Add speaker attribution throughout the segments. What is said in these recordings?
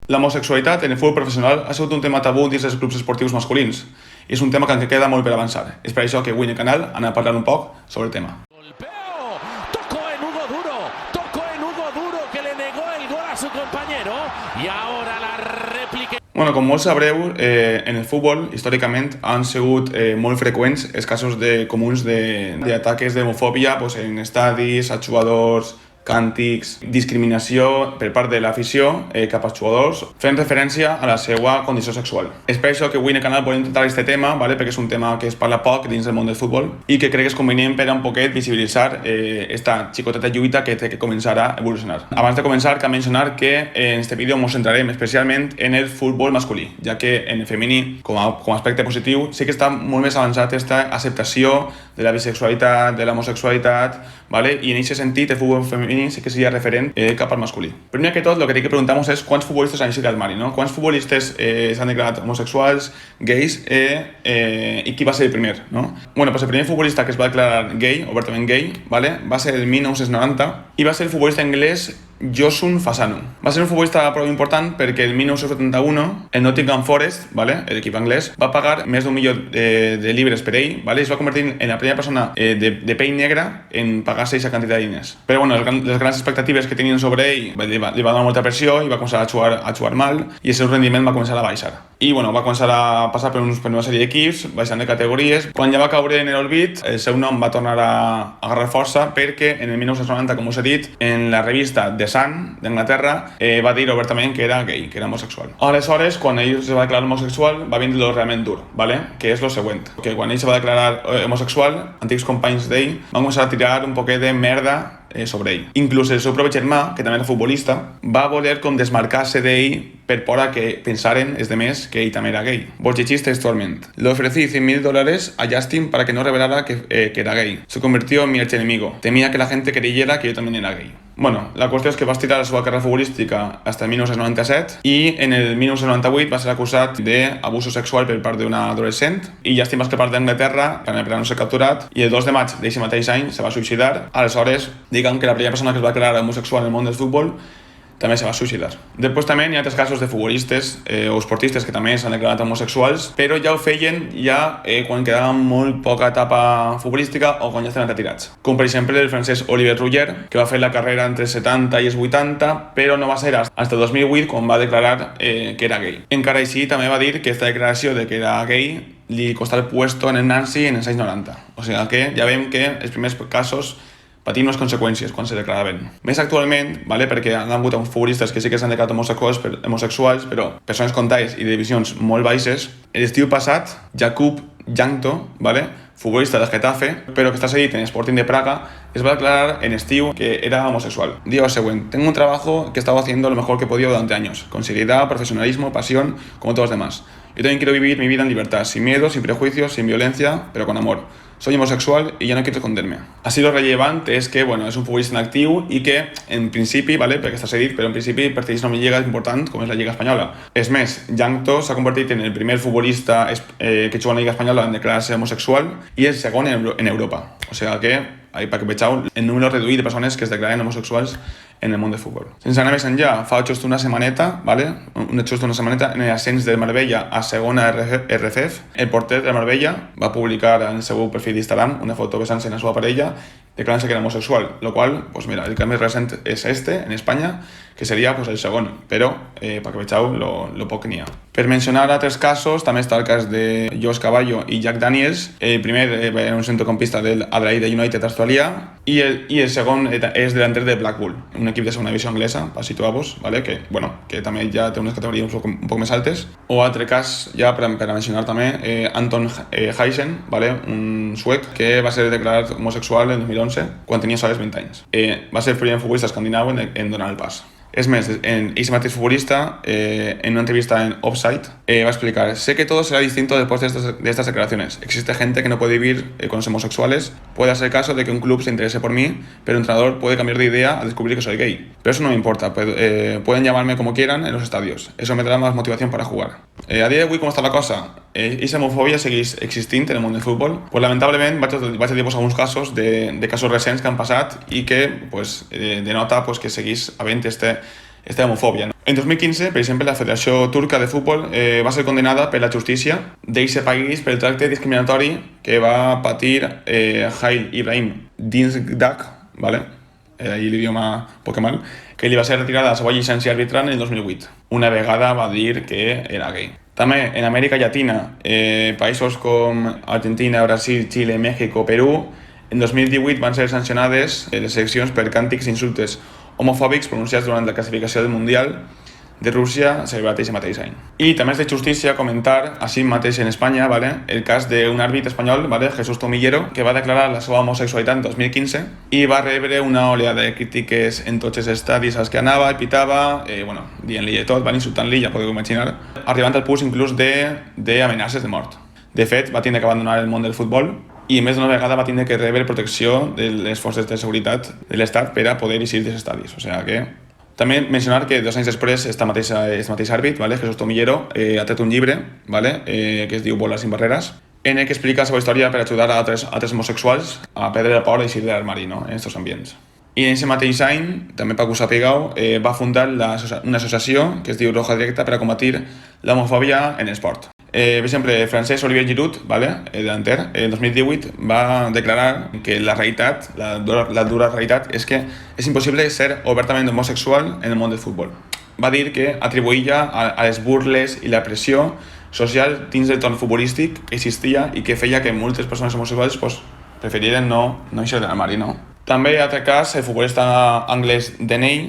Speaker 1: L'homosexualitat en el futbol professional ha sigut un tema tabú dins dels clubs esportius masculins i és un tema que encara queda molt per avançar. És per això que avui en el canal anem a parlar un poc sobre el tema.
Speaker 2: Tocó en Hugo Duro que le negó el gol a su compañero y ahora la réplica.
Speaker 1: Bueno, com molts sabreu, en el futbol, històricament, han sigut molt freqüents els casos comuns d'ataques d'homofòbia en estadis, a jugadors, càntics, discriminació per part de l'afició cap als jugadors, fent referència a la seva condició sexual. És per això que avui en el canal volem tractar aquest tema, perquè és un tema que es parla poc dins del món del futbol i que crec que és convenient per a un poquet visibilitzar esta xicoteta lluita que té que començar a evolucionar. Abans de començar, cal mencionar que en este vídeo ens centrarem especialment en el futbol masculí, ja que en el femení, com a aspecte positiu, sí que està molt més avançat aquesta acceptació de la bisexualitat, de l'homosexualitat, i en aquest sentit el futbol femení sí que seria referent cap al masculí. Primer que tot, el que tinc que preguntar-nos és quants futbolistes han eixit al mari, no? Quants futbolistes s'han declarat homosexuals, gais, i qui va ser el primer, no? Bueno, pues el primer futbolista que es va declarar gay, obertament gay, va ser el 1990 i va ser el futbolista anglès Josun Fasano. Va ser un futbolista prou important perquè el 1971 el Nottingham Forest, l'equip anglès, va pagar més d'1 milió de llibres per ell, i es va convertir en la primera persona de pell negra en pagar-se aquesta quantitat de diners. Però bueno, les grans expectatives que tenien sobre ell li va donar molta pressió i va començar a jugar mal i el seu rendiment va començar a baixar. I bueno, va començar a passar per una sèrie d'equips, baixant de categories. Quan ja va caure en l'olvid, el seu nom va tornar a agarrar força perquè en el 1990, com us he dit, en la revista The Sun d'Anglaterra va dir obertament que era gay, que era homosexual. Aleshores, quan ell se va declarar homosexual, va vindre lo realment dur, que és lo següent. Que quan ell se va declarar homosexual, antics companys d'ell van començar a tirar un poquet de merda sobre ell. Inclús el seu propi germà, que també era futbolista, va voler com desmarcar-se d'ell per por a que pensaren els demés que ell també era gay. Vos llegís textualment. Le ofrecí $100,000 a Justin para que no revelara que era gay. Se convirtió en mi archienemigo. Temía que la gente creyera que yo también era gay. Bueno, la qüestió és que va estirar la seva carrera futbolística fins el 1997 i en el 1998 va ser acusat d'abuso sexual per part d'una adolescent i Justin va escapar d'Anglaterra per no ser capturat i el 2 de maig d'aquest mateix any se va suïcidar. Aleshores, diguem que la primera persona que es va declarar homosexual en el món del futbol també se va suïcidar. Després també hi ha altres casos de futbolistes o esportistes que també s'han declarat homosexuals, però ja ho feien quan quedava molt poca etapa futbolística o quan ja estaven retirats. Com per exemple el francès Olivier Rougier, que va fer la carrera entre els 70 i els 80, però no va ser fins el 2008 quan va declarar que era gay. Encara així també va dir que aquesta declaració de que era gay li costava el puesto en el Nancy en els anys 90. O sigui que ja veiem que els primers casos patint unes conseqüències quan se declaraven. Més actualment, perquè han hagut uns futbolistes que sí que s'han declarat homosexuals, però persones comptades i de divisions molt baixes. L'estiu passat, Jakub Jankto, futbolista del Getafe, però que està cedit en Sporting de Praga, es va declarar en estiu que era homosexual. Digo lo següent: tengo un trabajo que he estado haciendo lo mejor que he podido durante años, con seriedad, profesionalismo, pasión, como todos los demás. Yo también quiero vivir mi vida en libertad, sin miedo, sin prejuicios, sin violencia, pero con amor. Soy homosexual y ya no quiero esconderme. Así lo rellevant és que és un futbolista en actiu i que en principi, perquè està cedit, però en principi pertanyeix a una lliga important com és la Lliga Espanyola. És més, Jankto s'ha convertit en el primer futbolista que juga en la Lliga Espanyola en declarar-se homosexual i el segon en Europa. O sigui que, perquè vegeu el número reduït de persones que es declaren homosexuals en el món del futbol. Sense anar més enllà, fa just una setmaneta, en l'ascens del Marbella a segona RFF, el porter del Marbella va publicar en el seu perfil d'Instagram una foto besant-se en la seva parella declarant-se que era homosexual, lo qual, el que més recent és en Espanya, que seria el segon, però perquè vegeu lo poc que n'hi ha. Per mencionar altres casos, també està el cas de Josh Cavallo i Jack Daniels. El primer era un centrocampista del Adelaide United australià i el segon és delanter de Blackpool, un equip de segona divisió anglesa, per situar-vos, que també ja té unes categories un poc més altes. O altre cas, ja per a mencionar també, Anton Heisen, un suec que va ser declarat homosexual en 2011 quan tenia sols 20 anys. Va ser el primer futbolista escandinau en donar el pas. Es más, ese mateix futbolista, en una entrevista en Offside, va a explicar: sé que todo será distinto después de estas declaraciones. Existe gente que no puede vivir con los homosexuales. Puede ser el caso de que un club se interese por mí, pero un entrenador puede cambiar de idea al descubrir que soy gay. Pero eso no me importa. Pueden llamarme como quieran en los estadios. Eso me dará más motivación para jugar. A día de hoy, ¿cómo está la cosa? Esa homofobia segueix existint en el món del futbol. Pues, lamentablement, vaig a dir-vos alguns casos de casos recents que han passat i que denota que segueix havent esta homofòbia. No? En 2015, per exemple, la Federació Turca de Futbol va ser condenada per la justícia d'aquest país pel tracte discriminatori que va patir Halil Ibrahim Dinsdag, ¿vale? Ahí l'idioma poc mal, que li va ser retirada la seva llicència arbitral en el 2008. Una vegada va dir que era gay. També en Amèrica Llatina, països com Argentina, Brasil, Xile, Mèxic, Perú, en 2018 van ser sancionades les seleccions per càntics i insultes homofòbics pronunciats durant la classificació del Mundial de Rússia celebrat aquest mateix any. I també és de justícia comentar, així mateix en Espanya, ¿vale? El cas d'un àrbit espanyol, ¿vale? Jesús Tomillero, que va declarar la seva homosexualitat en 2015 i va rebre una oleada de crítiques en tots els estadis als que anava i pitava, dient-li de tot, van insultant-li, ja podeu imaginar, arribant al punt inclús d'amenaces de mort. De fet, va tindre que abandonar el món del futbol i més d'una vegada va tindre que rebre protecció de les forces de seguretat de l'Estat per a poder eixir dels estadis. O sigui que... També mencionar que 2 anys després, este mateix àrbit, ¿vale? Jesús Tomillero, ha tret un llibre, ¿vale? Que es diu Bola sin barreras, en el que explica la seva història per ajudar a altres homosexuals a perdre la por i eixir de l'armari, no? En aquests ambients. I en aquest mateix any, també per que us sapigueu, va fundar una associació que es diu Roja Directa per a combatir l'homofòbia en l'esport. Per exemple, Francesc Olivier Giroud, ¿vale? Delanter, en 2018 va declarar que la realitat, la dura realitat, és que és impossible ser obertament homosexual en el món del futbol. Va dir que atribuïa a les burles i la pressió social dins del torn futbolístic que existia i que feia que moltes persones homosexuals preferiren no eixir de l'armari, no? També, en altre cas, el futbolista anglès Deney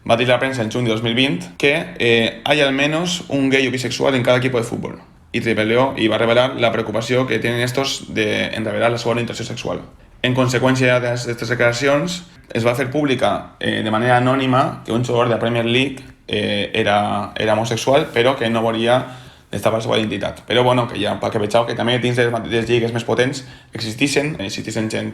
Speaker 1: va dir a la premsa en juny de 2020 que hay al menos un gay o bisexual en cada equipo de fútbol. Y va revelar la preocupació que tenen estos en revelar la seva orientació sexual. En conseqüència d'aquestes declaracions, es va fer pública de manera anònima que un jugador de la Premier League era homosexual, però que no volia destapar la seva identitat. Però bueno, que ja, perquè veieu que també dins de les lligues més potents existeixen gent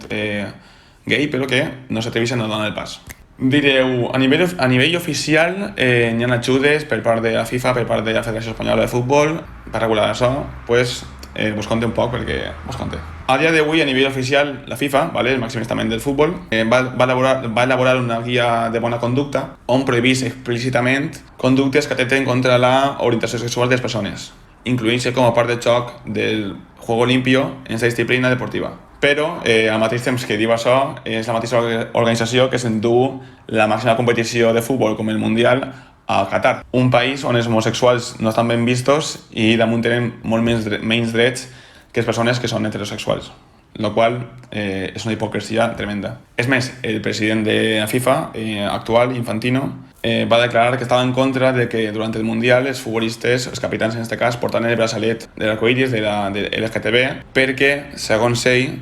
Speaker 1: gay, però que no s'atreveixen a donar el pas. Direu, a nivell oficial hi ha ajudes per part de la FIFA, per part de la Federació Espanyola de Futbol per regular això, vos conté un poc perquè vos conté. A dia d'avui, a nivell oficial, la FIFA, ¿vale? El màxim estament del futbol, va elaborar una guia de bona conducta on prohibís explícitament conductes que atenten contra la orientació sexual de les persones, incloent-se com a part del joc del juego limpio en aquesta disciplina deportiva. Però, al mateix temps que diu això, és la mateixa organització que s'endú la màxima competició de futbol com el Mundial a Qatar, un país on els homosexuals no estan ben vistos i damunt tenen molt menys drets que les persones que són heterosexuals, el qual és una hipocresia tremenda. És més, el president de la FIFA actual, Infantino, va declarar que estava en contra de que durant el Mundial els futbolistes, els capitans en aquest cas, portaven el braçalet de l'arcoiris de l'LGTB perquè, segons ell,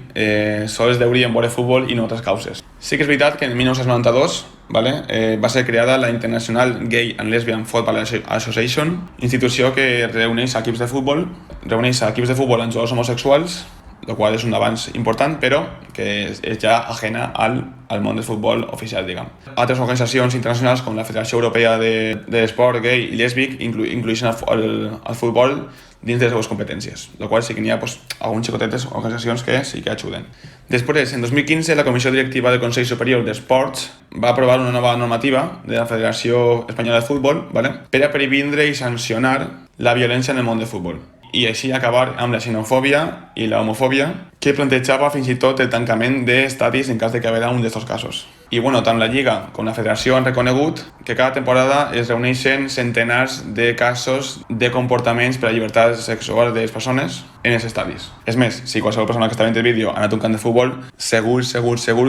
Speaker 1: sols deurien veure futbol i no altres causes. Sí que és veritat que en 1992 va ser creada la International Gay and Lesbian Football Association, institució que reuneix equips de futbol amb jugadors homosexuals, el qual és un avanç important, però que és ja ajena al món del futbol oficial, diguem. Altres organitzacions internacionals com la Federació Europea de l'Esport Gay i Lèsbic inclueixen el futbol dins de les seves competències, el qual sí que n'hi ha algunes xicotetes organitzacions que sí que ajuden. Després, en 2015, la Comissió Directiva del Consell Superior d'Esports va aprovar una nova normativa de la Federació Espanyola de Futbol per a previndre i sancionar la violència en el món del futbol i així acabar amb la xenofòbia i la homofòbia que plantejava fins i tot el tancament d'estadis en cas de que hi hagués un d'aquests casos. I tant la Lliga com la Federació han reconegut que cada temporada es reuneixen centenars de casos de comportaments per a la llibertat sexual de les persones en els estadis. És més, si qualsevol persona que està veient el vídeo ha anat a un camp de futbol, segur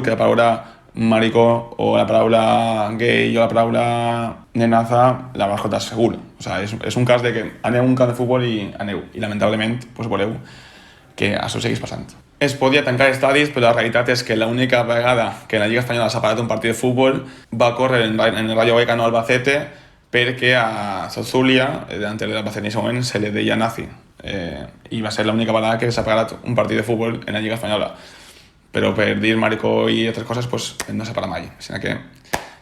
Speaker 1: que la paraula maricó o la paraula gay o la paraula nenaza la vas escoltar segur. O sigui, és un cas de que aneu a un camp de futbol i aneu. I lamentablement veureu que això segueix passant. Es podia tancar estadis, però la realitat és que l'única vegada que la Lliga Espanyola s'ha parat un partit de futbol va córrer en el Rayo Vallecano Albacete perquè a Zozulia, delante de l'Albacete en aquest moment, se li deia nazi. I va ser l'única vegada que s'ha parat un partit de futbol en la Lliga Espanyola. Però per dir maricó i altres coses no s'ha parat mai, així que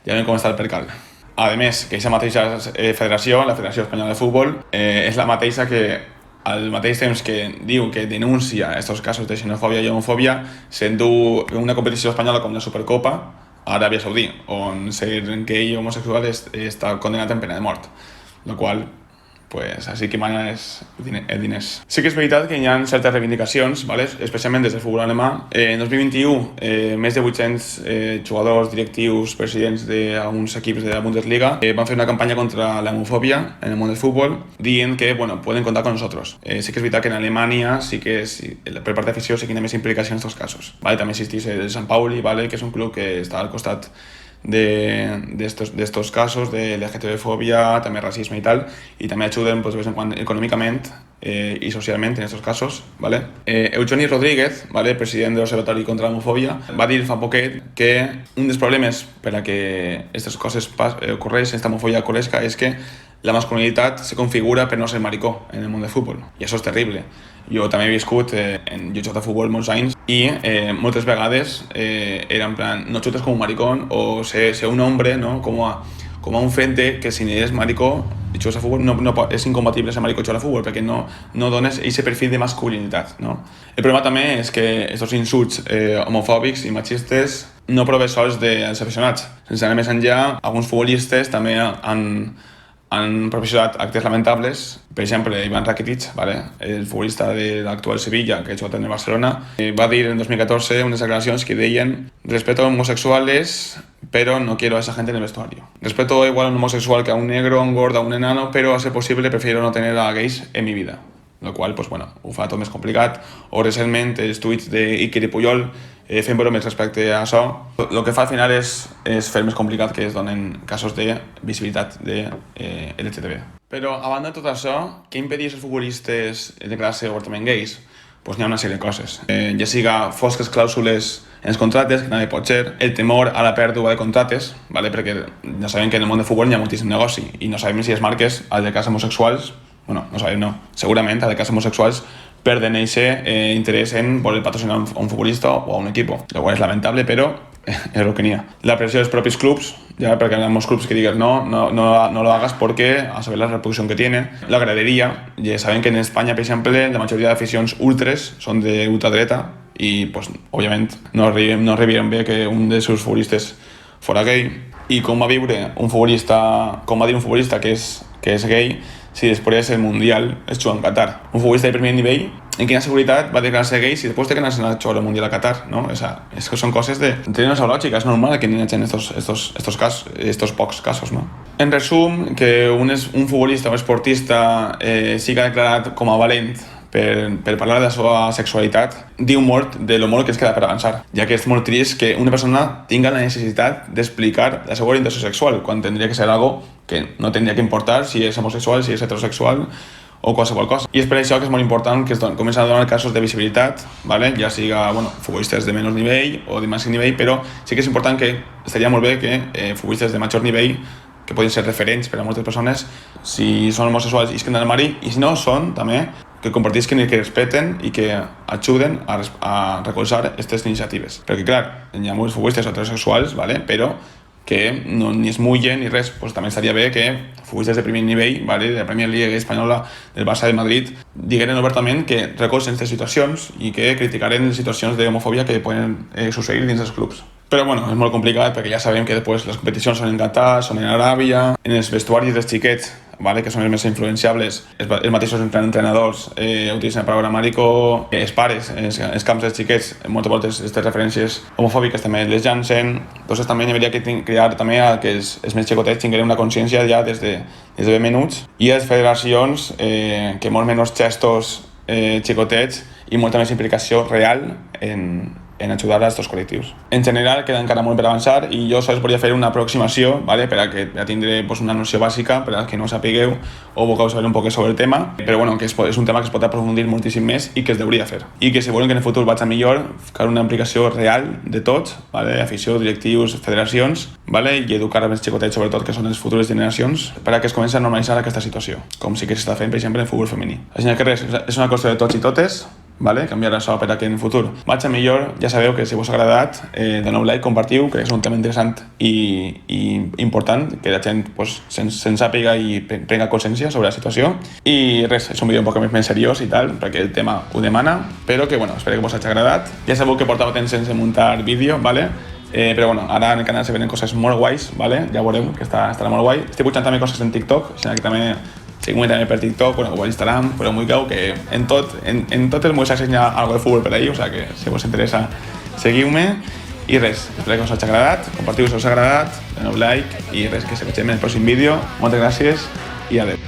Speaker 1: ja veiem com està el percal. A més, que aquesta mateixa federació, la Federació Espanyola de Futbol, és la mateixa que al mateix temps que diu que denuncia aquests casos de xenofòbia i homofòbia, s'endú una competició espanyola com la Supercopa, Aràbia Saudí, on ser gay o homosexual està condenat en pena de mort, el qual pues així que mana és diners. Sí que és veritat que hi ha certes reivindicacions, ¿vale? Especialment des del futbol alemà. En 2021, més de 800 jugadors, directius, presidents d'alguns equips de la Bundesliga van fer una campanya contra la homofòbia en el món del futbol, dient que, bueno, pueden contar con nosotros. Sí que és veritat que en Alemanya sí que per part d'afició sí que hi ha més implicació en aquests casos. ¿Vale? També existeix el Sant Pauli, ¿vale? Que és un club que està al costat de estos casos de LGTB-fobia, també racisme i tal, i també ajuden pues, de vez en quan econòmicament i socialment en aquests casos, ¿vale? Eugeni Rodríguez, ¿vale? President de l'Observatori contra l'Homofòbia, va dir fa poquet que un dels problemes per a que aquestes coses ocorreixen, aquesta homofòbia ocorresca, és que la masculinitat se configura per no ser maricó en el món del futbol, i això és terrible. Jo també he viscut jo he jugat a futbol molts anys i moltes vegades era en plan, no xutes com un maricón o ser un hombre, ¿no? com a un fet de que si eres maricó i jugues a futbol és incompatible ser maricó i jugar a futbol perquè no dones aquest perfil de masculinitat, no? El problema també és que aquests insults homofòbics i machistes no prové sols dels aficionats. Sense anar més enllà, alguns futbolistes també han propiciat actes lamentables. Per exemple, Ivan Rakitic, ¿vale? El futbolista de l'actual Sevilla, que ha jugat en el Barcelona, va dir en 2014 unes declaracions que deien: respeto a homosexuales, pero no quiero a esa gente en el vestuario. Respeto igual a un homosexual que a un negro, a un gordo, a un enano, pero a ser posible prefiero no tener a gays en mi vida. Lo qual, pues, bueno, ho fa tot més complicat. O recentment els tuits d'Iker i Puyol fent bromes respecte a això. El que fa al final és fer més complicat que es donen casos de visibilitat de LGTB. Però, a banda de tot això, què impedeix als futbolistes declarar-se obertament gais? Pues n'hi ha una sèrie de coses. Ja siga fosques clàusules en els contractes, que també pot ser, el temor a la pèrdua de contractes, ¿vale? Perquè ja sabem que en el món del futbol hi ha moltíssim negoci i no sabem si les marques, al de cas homosexuals, bueno, no sabem, no. Segurament, a de cas homosexuals, perden aquest interès en voler patrocinar a un futbolista o a un equip. Lo qual és lamentable, però és el que n'hi ha. La pressió dels propis clubs, ya perquè hi ha molts clubs que diguen no lo hagas porque a saber la repercusión que tiene. La gradería, ya saben que en España, per exemple, la majoria d'aficions ultres són de ultradreta i, pues, òbviament, no arribien bé que un dels seus futbolistes fora gay. I com va viure un futbolista, com va dir un futbolista que és gay, si després el Mundial es juga en Qatar. Un futbolista de primer nivell, en quina seguretat va declarar-se gay si després té que anar a jugar el Mundial a Qatar, ¿no? O sea, es que son cosas de... Tenen esa lògica, és normal que n'hi hagi estos pocs casos, ¿no? En resum, que un futbolista o esportista siga declarat com a valent per parlar de la seva sexualitat, diu molt de lo molt que es queda per avançar, ja que és molt trist que una persona tinga la necessitat d'explicar la seva orientació sexual, quan tindria que ser algo que no tindria que importar si és homosexual, si és heterosexual o qualsevol cosa. I és per això que és molt important que es comencen a donar casos de visibilitat, ¿vale? Ja siga, bueno, futbolistes de menys nivell o de màxim nivell, però sí que és important que estaria molt bé que futbolistes de major nivell, que poden ser referents per a moltes persones, si són homosexuals i es queden al mari, i si no són, també, que compartisquen i que respeten i que ajuden a recolzar aquestes iniciatives. Perquè, clar, hi ha molts futbolistes heterosexuals, ¿vale? Però que no ni es mullen ni res, pues també estaria bé que futbolistes de primer nivell, ¿vale? De la Premier League espanyola, del Barça de Madrid, digueren obertament que recolzen aquestes situacions i que criticaren les situacions d'homofòbia que poden succeir dins dels clubs. Però bueno, és molt complicat perquè ja sabem que després les competicions són en Qatar, són en Aràbia, en els vestuaris dels xiquets, ¿vale? Que són els més influenciables, els mateixos entrenadors utilitzen la paraula marico, els pares, els camps dels xiquets, moltes voltes aquestes referències homofòbiques també les llancen. Entonces també hi hauria que crear també que els més xicotets tinguin una consciència ja des de ben menuts, i les federacions que molt menys gestos xicotets i molta més implicació real en ajudar a aquests col·lectius. En general, queda encara molt per avançar i jo sols volia fer una aproximació, ¿vale? Per a que ja tindré pues, una noció bàsica, per a que no sapigueu o vulgueu saber un poc sobre el tema, però bueno, que és un tema que es pot aprofundir moltíssim més i que es deuria fer. I que si volen que en el futur vagi millor, cal una implicació real de tots, ¿vale? Afició, directius, federacions, ¿vale? I educar els xicotets, sobretot, que són les futures generacions, per a que es comenci a normalitzar aquesta situació, com sí que s'està fent, per exemple, en el futbol femení. Així que res, és una qüestió de tots i totes, ¿vale? Canviar això per a que en el futur vagi millor. Ja sabeu que si vos ha agradat, doneu like, compartiu, que és un tema interessant i important, que la gent pues, se'n sàpiga i prenga consciència sobre la situació. I res, és un vídeo un poc més seriós i tal, perquè el tema ho demana, però que bueno, espero que vos hagi agradat. Ja sabeu que portava temps sense muntar vídeo, ¿vale? Però bueno, ara en el canal se venen coses molt guais, ¿vale? Ja veurem que estarà molt guai. Estic pujant també coses en TikTok, o sigui que també seguim també per TikTok, bueno, o Instagram, però molt clau que en tot el meu s'ha ensenyat algo de futbol per ahí, o sigui que si us interessa, seguiu-me. I res, espero que us hagi agradat, compartiu si us ha agradat, doneu like i res, que se vegem en el pròxim vídeo. Moltes gràcies i adeu.